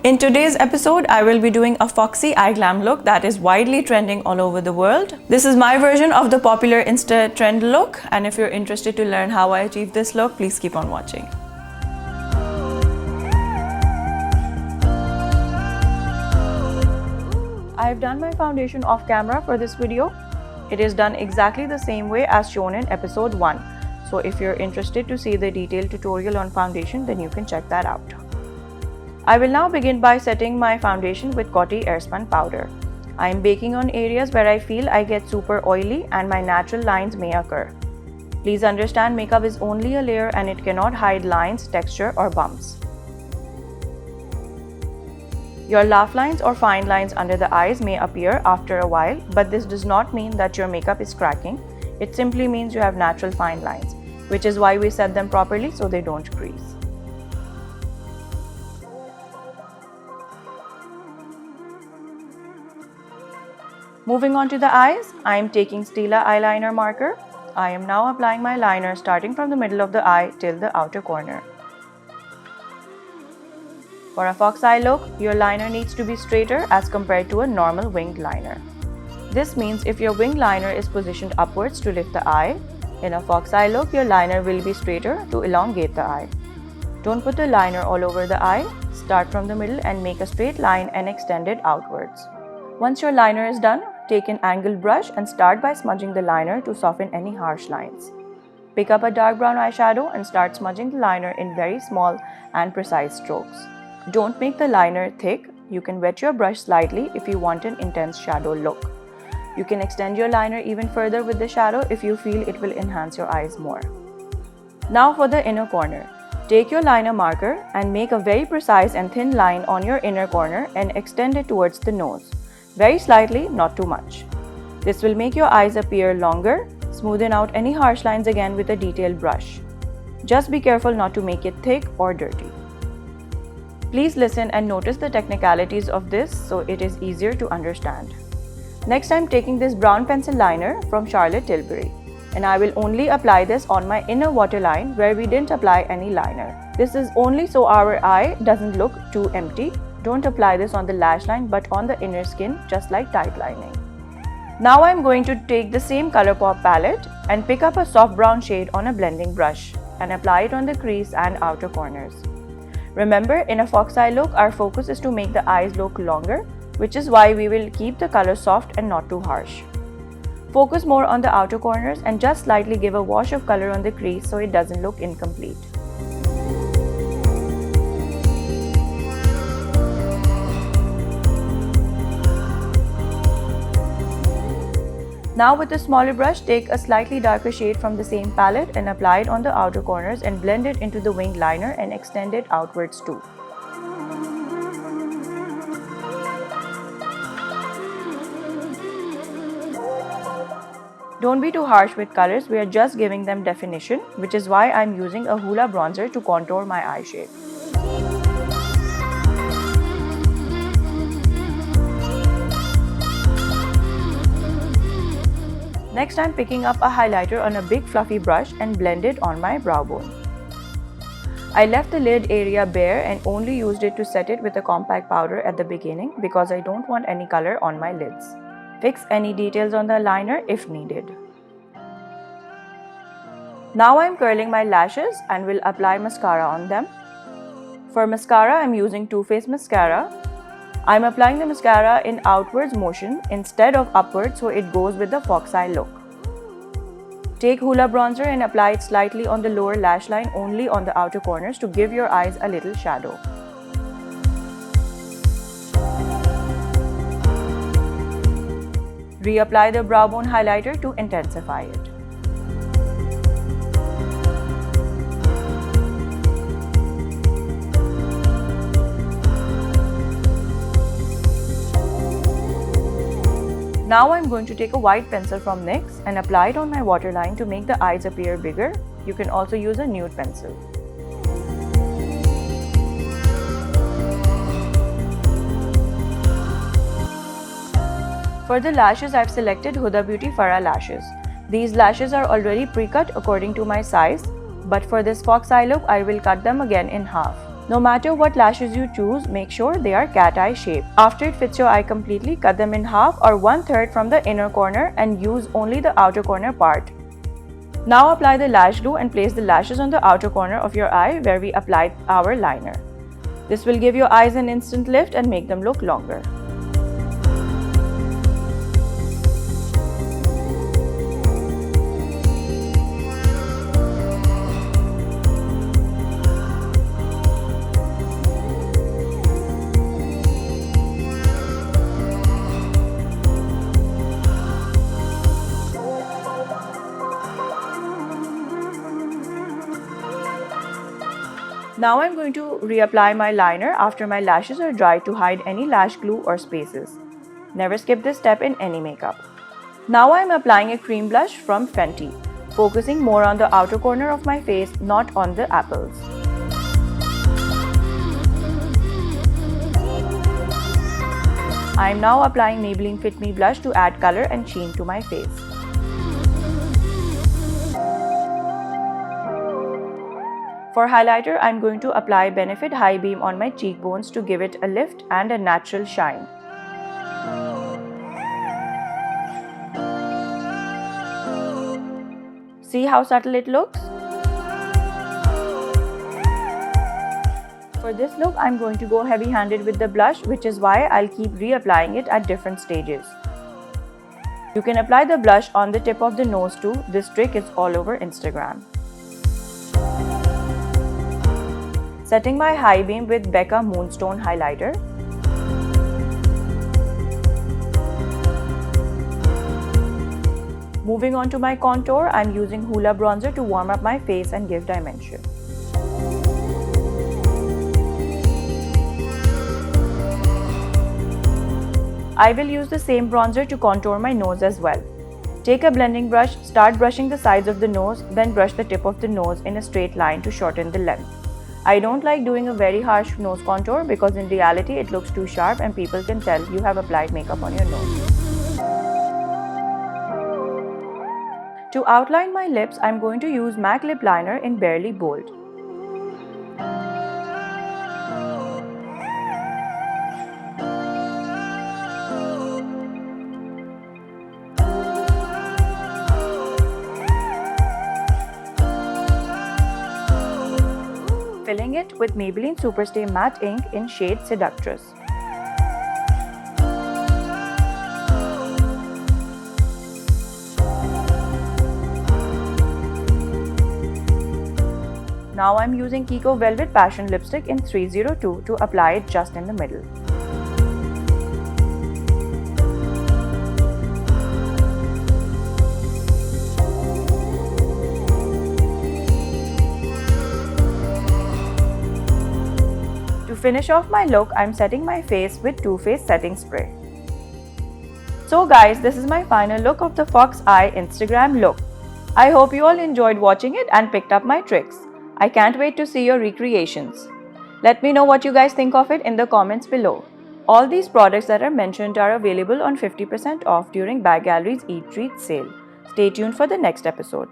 In today's episode, I will be doing a foxy eye glam look that is widely trending all over the world. This is my version of the popular Insta trend look, and if you're interested to learn how I achieved this look, please keep on watching. I've done my foundation off camera for this video. It is done exactly the same way as shown in episode 1. So if you're interested to see the detailed tutorial on foundation, then you can check that out. I will now begin by setting my foundation with Coty Airspun powder. I am baking on areas where I feel I get super oily and my natural lines may occur. Please understand, makeup is only a layer and it cannot hide lines, texture or bumps. Your laugh lines or fine lines under the eyes may appear after a while, but this does not mean that your makeup is cracking. It simply means you have natural fine lines, which is why we set them properly so they don't crease. Moving on to the eyes, I am taking Stila eyeliner marker. I am now applying my liner starting from the middle of the eye till the outer corner. For a fox eye look, your liner needs to be straighter as compared to a normal winged liner. This means if your winged liner is positioned upwards to lift the eye, in a fox eye look, your liner will be straighter to elongate the eye. Don't put the liner all over the eye. Start from the middle and make a straight line and extend it outwards. Once your liner is done, take an angled brush and start by smudging the liner to soften any harsh lines. Pick up a dark brown eyeshadow and start smudging the liner in very small and precise strokes. Don't make the liner thick. You can wet your brush slightly if you want an intense shadow look. You can extend your liner even further with the shadow if you feel it will enhance your eyes more. Now for the inner corner. Take your liner marker and make a very precise and thin line on your inner corner and extend it towards the nose. Very slightly, not too much. This will make your eyes appear longer. Smoothen out any harsh lines again with a detailed brush. Just be careful not to make it thick or dirty. Please listen and notice the technicalities of this so it is easier to understand. Next, I am taking this brown pencil liner from Charlotte Tilbury, and I will only apply this on my inner waterline where we didn't apply any liner. This is only so our eye doesn't look too empty. Don't apply this on the lash line but on the inner skin, just like tight lining. Now I am going to take the same ColourPop palette and pick up a soft brown shade on a blending brush and apply it on the crease and outer corners. Remember, in a fox eye look, our focus is to make the eyes look longer, which is why we will keep the color soft and not too harsh. Focus more on the outer corners and just slightly give a wash of color on the crease so it doesn't look incomplete. Now with a smaller brush, take a slightly darker shade from the same palette and apply it on the outer corners and blend it into the winged liner and extend it outwards too. Don't be too harsh with colors, we are just giving them definition, which is why I'm using a Hoola bronzer to contour my eye shape. Next, I'm picking up a highlighter on a big fluffy brush and blend it on my brow bone. I left the lid area bare and only used it to set it with a compact powder at the beginning because I don't want any color on my lids. Fix any details on the liner if needed. Now I'm curling my lashes and will apply mascara on them. For mascara, I'm using Too Faced mascara. I'm applying the mascara in outwards motion instead of upwards so it goes with the fox eye look. Take Hoola bronzer and apply it slightly on the lower lash line, only on the outer corners to give your eyes a little shadow. Reapply the brow bone highlighter to intensify it. Now I'm going to take a white pencil from NYX and apply it on my waterline to make the eyes appear bigger. You can also use a nude pencil. For the lashes, I've selected Huda Beauty Farah lashes. These lashes are already pre-cut according to my size, but for this fox eye look, I will cut them again in half. No matter what lashes you choose, make sure they are cat eye shaped. After it fits your eye completely, cut them in half or 1/3 from the inner corner and use only the outer corner part. Now apply the lash glue and place the lashes on the outer corner of your eye where we applied our liner. This will give your eyes an instant lift and make them look longer. Now I'm going to reapply my liner after my lashes are dry to hide any lash glue or spaces. Never skip this step in any makeup. Now I'm applying a cream blush from Fenty, focusing more on the outer corner of my face, not on the apples. I'm now applying Maybelline Fit Me blush to add color and sheen to my face. For highlighter, I'm going to apply Benefit High Beam on my cheekbones to give it a lift and a natural shine. See how subtle it looks? For this look, I'm going to go heavy-handed with the blush, which is why I'll keep reapplying it at different stages. You can apply the blush on the tip of the nose too. This trick is all over Instagram. Setting my high beam with Becca Moonstone highlighter. Moving on to my contour, I'm using Hoola bronzer to warm up my face and give dimension. I will use the same bronzer to contour my nose as well. Take a blending brush, start brushing the sides of the nose, then brush the tip of the nose in a straight line to shorten the length. I don't like doing a very harsh nose contour because in reality it looks too sharp and people can tell you have applied makeup on your nose. To outline my lips, I'm going to use MAC lip liner in Barely Bold. Filling it with Maybelline Superstay Matte Ink in shade Seductress. Now I'm using Kiko Velvet Passion Lipstick in 302 to apply it just in the middle. To finish off my look, I'm setting my face with Too Faced setting spray. So guys, this is my final look of the Fox Eye Instagram look. I hope you all enjoyed watching it and picked up my tricks. I can't wait to see your recreations. Let me know what you guys think of it in the comments below. All these products that are mentioned are available on 50% off during Bag Gallery's Eat Treat sale. Stay tuned for the next episode.